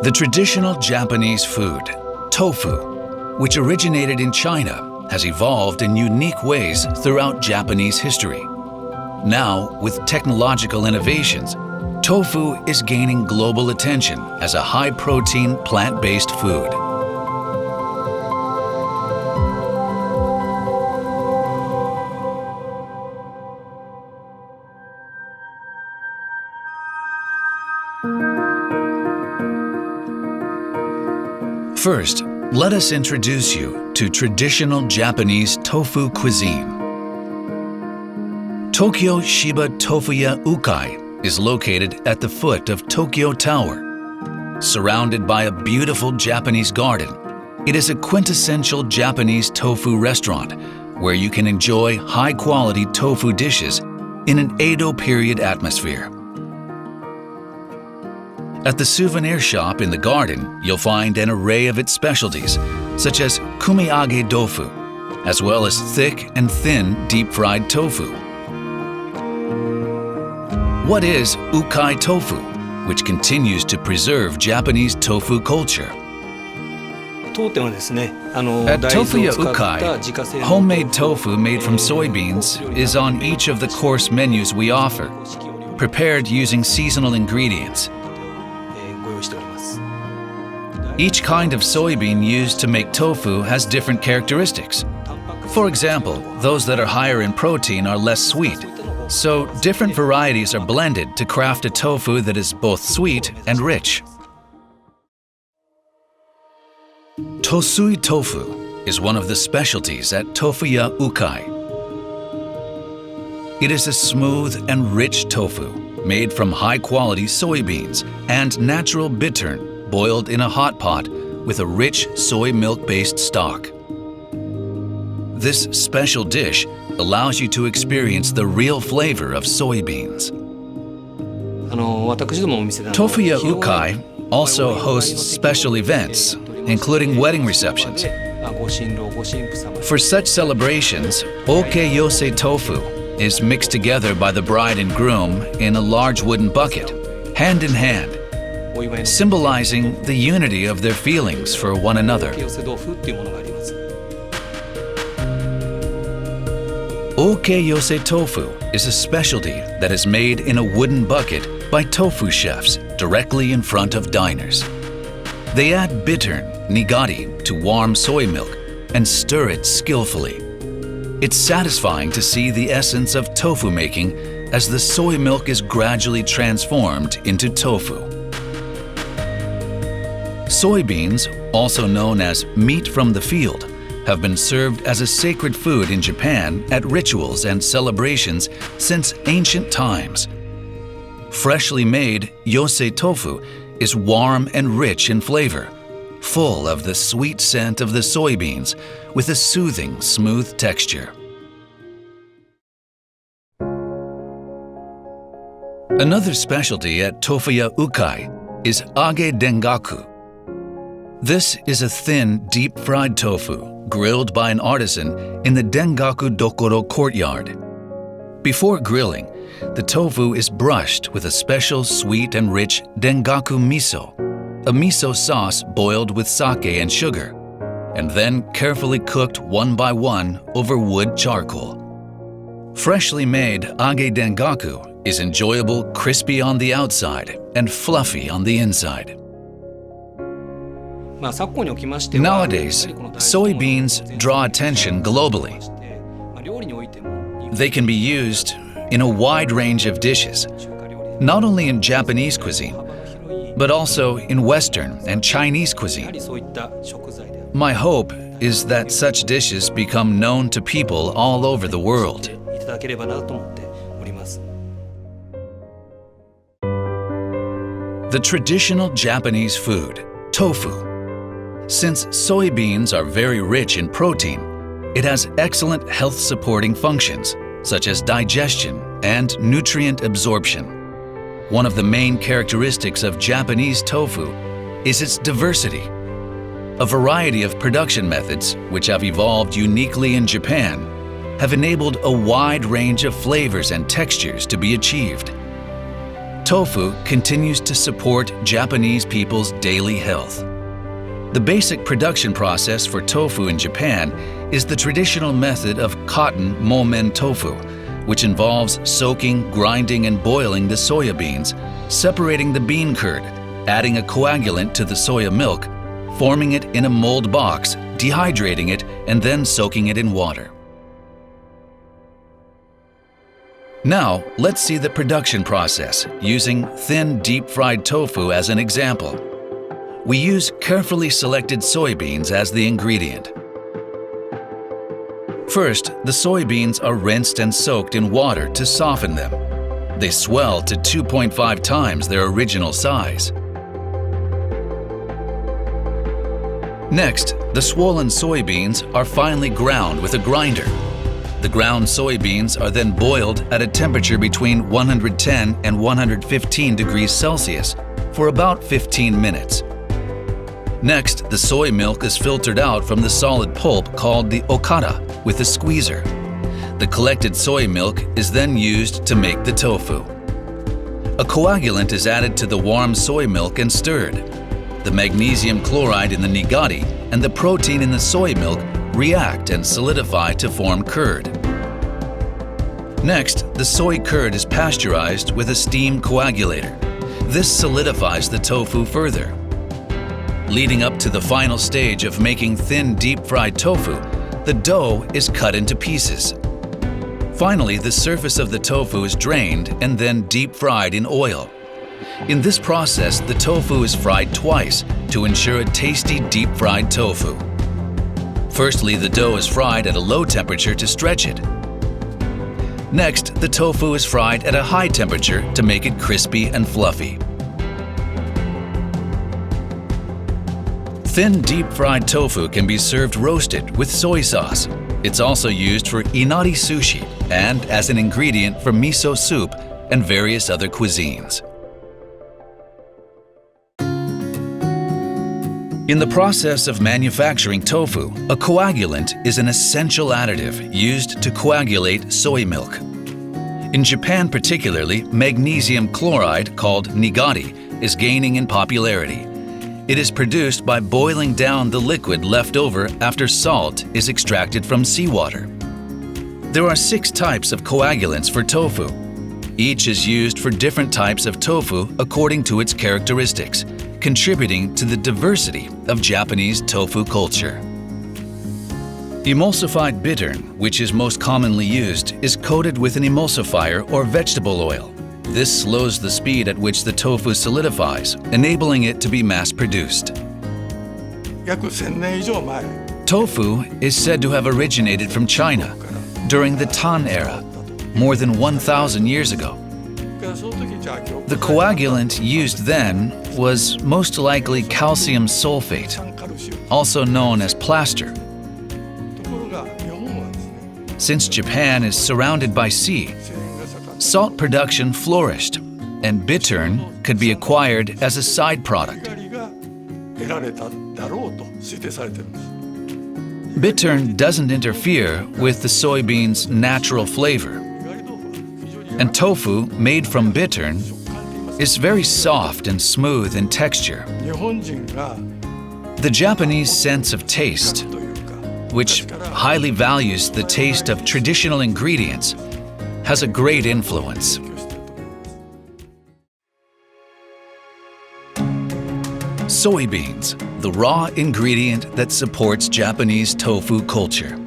The traditional Japanese food, tofu, which originated in China, has evolved in unique ways throughout Japanese history. Now, with technological innovations, tofu is gaining global attention as a high-protein, plant-based food. First, let us introduce you to traditional Japanese tofu cuisine. Tokyo Shiba Tofuya Ukai is located at the foot of Tokyo Tower. Surrounded by a beautiful Japanese garden, it is a quintessential Japanese tofu restaurant where you can enjoy high-quality tofu dishes in an Edo period atmosphere. At the souvenir shop in the garden, you'll find an array of its specialties, such as kumiage tofu, as well as thick and thin deep-fried tofu. What is ukai tofu, which continues to preserve Japanese tofu culture? At Tofuya Ukai, homemade tofu made from soybeans is on each of the course menus we offer, prepared using seasonal ingredients. Each kind of soybean used to make tofu has different characteristics. For example, those that are higher in protein are less sweet, so different varieties are blended to craft a tofu that is both sweet and rich. Tosui Tofu is one of the specialties at Tofuya Ukai. It is a smooth and rich tofu made from high-quality soybeans and natural bittern boiled in a hot pot with a rich soy milk-based stock. This special dish allows you to experience the real flavor of soybeans. Tofuya Ukai also hosts special events, including wedding receptions. For such celebrations, Oke-yose tofu is mixed together by the bride and groom in a large wooden bucket, hand in hand, symbolizing the unity of their feelings for one another. Oke-yose tofu is a specialty that is made in a wooden bucket by tofu chefs directly in front of diners. They add bittern, nigari, to warm soy milk and stir it skillfully. It's satisfying to see the essence of tofu making as the soy milk is gradually transformed into tofu. Soybeans, also known as meat from the field, have been served as a sacred food in Japan at rituals and celebrations since ancient times. Freshly made yose tofu is warm and rich in flavor, full of the sweet scent of the soybeans with a soothing, smooth texture. Another specialty at Tofuya Ukai is age dengaku. This is a thin, deep-fried tofu grilled by an artisan in the Dengaku Dokoro courtyard. Before grilling, the tofu is brushed with a special sweet and rich dengaku miso, a miso sauce boiled with sake and sugar, and then carefully cooked one by one over wood charcoal. Freshly made age dengaku is enjoyable, crispy on the outside and fluffy on the inside. Nowadays, soybeans draw attention globally. They can be used in a wide range of dishes, not only in Japanese cuisine, but also in Western and Chinese cuisine. My hope is that such dishes become known to people all over the world. The traditional Japanese food, tofu. Since soybeans are very rich in protein, it has excellent health-supporting functions, such as digestion and nutrient absorption. One of the main characteristics of Japanese tofu is its diversity. A variety of production methods, which have evolved uniquely in Japan, have enabled a wide range of flavors and textures to be achieved. tofu continues to support Japanese people's daily health. The basic production process for tofu in Japan is the traditional method of cotton momen tofu, which involves soaking, grinding, and boiling the soya beans, separating the bean curd, adding a coagulant to the soya milk, forming it in a mold box, dehydrating it, and then soaking it in water. Now, let's see the production process using thin deep-fried tofu as an example. We use carefully selected soybeans as the ingredient. First, the soybeans are rinsed and soaked in water to soften them. They swell to 2.5 times their original size. Next, the swollen soybeans are finely ground with a grinder. The ground soybeans are then boiled at a temperature between 110 and 115 degrees Celsius for about 15 minutes. Next, the soy milk is filtered out from the solid pulp called the okara with a squeezer. The collected soy milk is then used to make the tofu. A coagulant is added to the warm soy milk and stirred. The magnesium chloride in the nigari and the protein in the soy milk react and solidify to form curd. Next, the soy curd is pasteurized with a steam coagulator. This solidifies the tofu further. Leading up to the final stage of making thin deep-fried tofu, the dough is cut into pieces. Finally, the surface of the tofu is drained and then deep-fried in oil. In this process, the tofu is fried twice to ensure a tasty deep-fried tofu. Firstly, the dough is fried at a low temperature to stretch it. Next, the tofu is fried at a high temperature to make it crispy and fluffy. Thin deep-fried tofu can be served roasted with soy sauce. It's also used for inari sushi and as an ingredient for miso soup and various other cuisines. In the process of manufacturing tofu, a coagulant is an essential additive used to coagulate soy milk. In Japan particularly, magnesium chloride, called nigari, is gaining in popularity. It is produced by boiling down the liquid left over after salt is extracted from seawater. There are 6 types of coagulants for tofu. Each is used for different types of tofu according to its characteristics, contributing to the diversity of Japanese tofu culture. Emulsified bittern, which is most commonly used, is coated with an emulsifier or vegetable oil. This slows the speed at which the tofu solidifies, enabling it to be mass-produced. Tofu is said to have originated from China during the Tang era, more than 1,000 years ago. The coagulant used then was most likely calcium sulfate, also known as plaster. Since Japan is surrounded by sea, salt production flourished, and bittern could be acquired as a side product. Bittern doesn't interfere with the soybean's natural flavor, and tofu made from bittern is very soft and smooth in texture. The Japanese sense of taste, which highly values the taste of traditional ingredients, has a great influence. Soybeans, the raw ingredient that supports Japanese tofu culture.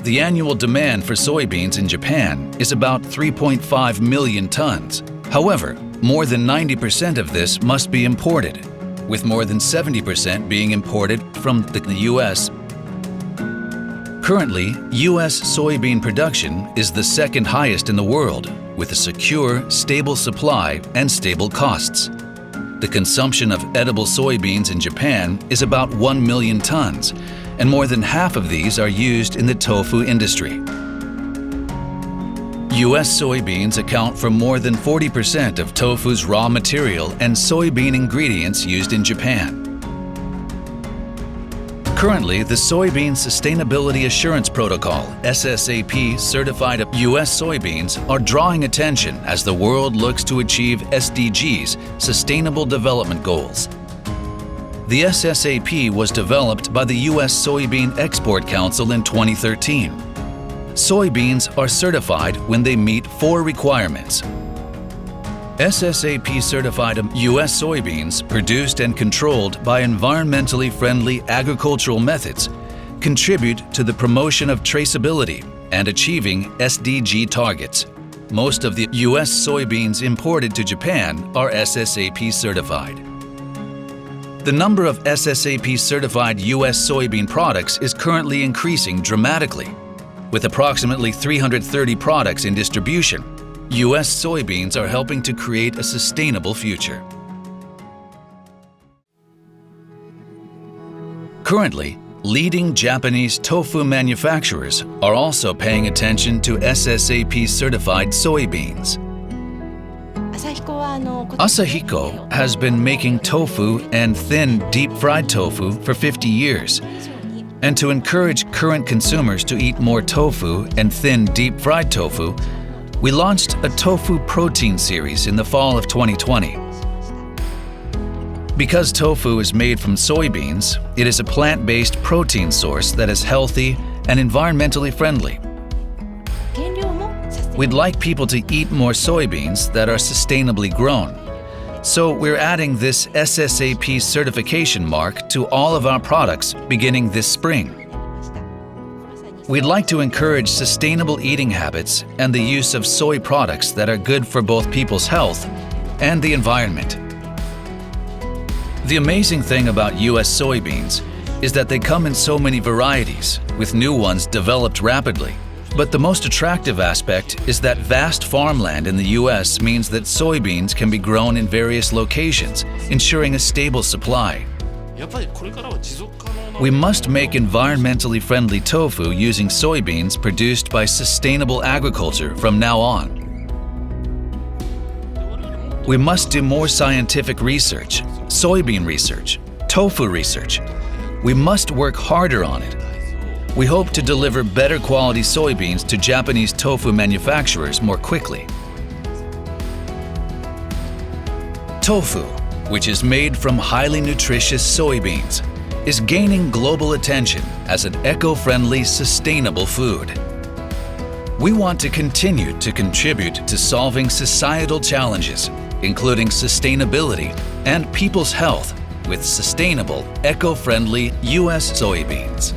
The annual demand for soybeans in Japan is about 3.5 million tons. However, more than 90% of this must be imported, with more than 70% being imported from the US. Currently, US soybean production is the second highest in the world, with a secure, stable supply and stable costs. The consumption of edible soybeans in Japan is about 1 million tons, and more than half of these are used in the tofu industry. US soybeans account for more than 40% of tofu's raw material and soybean ingredients used in Japan. Currently, the Soybean Sustainability Assurance Protocol (SSAP) certified U.S. soybeans are drawing attention as the world looks to achieve SDGs, Sustainable Development Goals. The SSAP was developed by the U.S. Soybean Export Council in 2013. Soybeans are certified when they meet 4 requirements. SSAP certified U.S. soybeans produced and controlled by environmentally friendly agricultural methods contribute to the promotion of traceability and achieving SDG targets. Most of the U.S. soybeans imported to Japan are SSAP certified. The number of SSAP certified U.S. soybean products is currently increasing dramatically. With approximately 330 products in distribution, U.S. soybeans are helping to create a sustainable future. Currently, leading Japanese tofu manufacturers are also paying attention to SSAP-certified soybeans. Asahiko has been making tofu and thin deep-fried tofu for 50 years. And to encourage current consumers to eat more tofu and thin deep-fried tofu, we launched a tofu protein series in the fall of 2020. Because tofu is made from soybeans, it is a plant-based protein source that is healthy and environmentally friendly. We'd like people to eat more soybeans that are sustainably grown. So we're adding this SSAP certification mark to all of our products beginning this spring. We'd like to encourage sustainable eating habits and the use of soy products that are good for both people's health and the environment. The amazing thing about U.S. soybeans is that they come in so many varieties, with new ones developed rapidly. But the most attractive aspect is that vast farmland in the U.S. means that soybeans can be grown in various locations, ensuring a stable supply. We must make environmentally friendly tofu using soybeans produced by sustainable agriculture from now on. We must do more scientific research, soybean research, tofu research. We must work harder on it. We hope to deliver better quality soybeans to Japanese tofu manufacturers more quickly. Tofu, which is made from highly nutritious soybeans, is gaining global attention as an eco-friendly, sustainable food. We want to continue to contribute to solving societal challenges, including sustainability and people's health with sustainable, eco-friendly U.S. soybeans.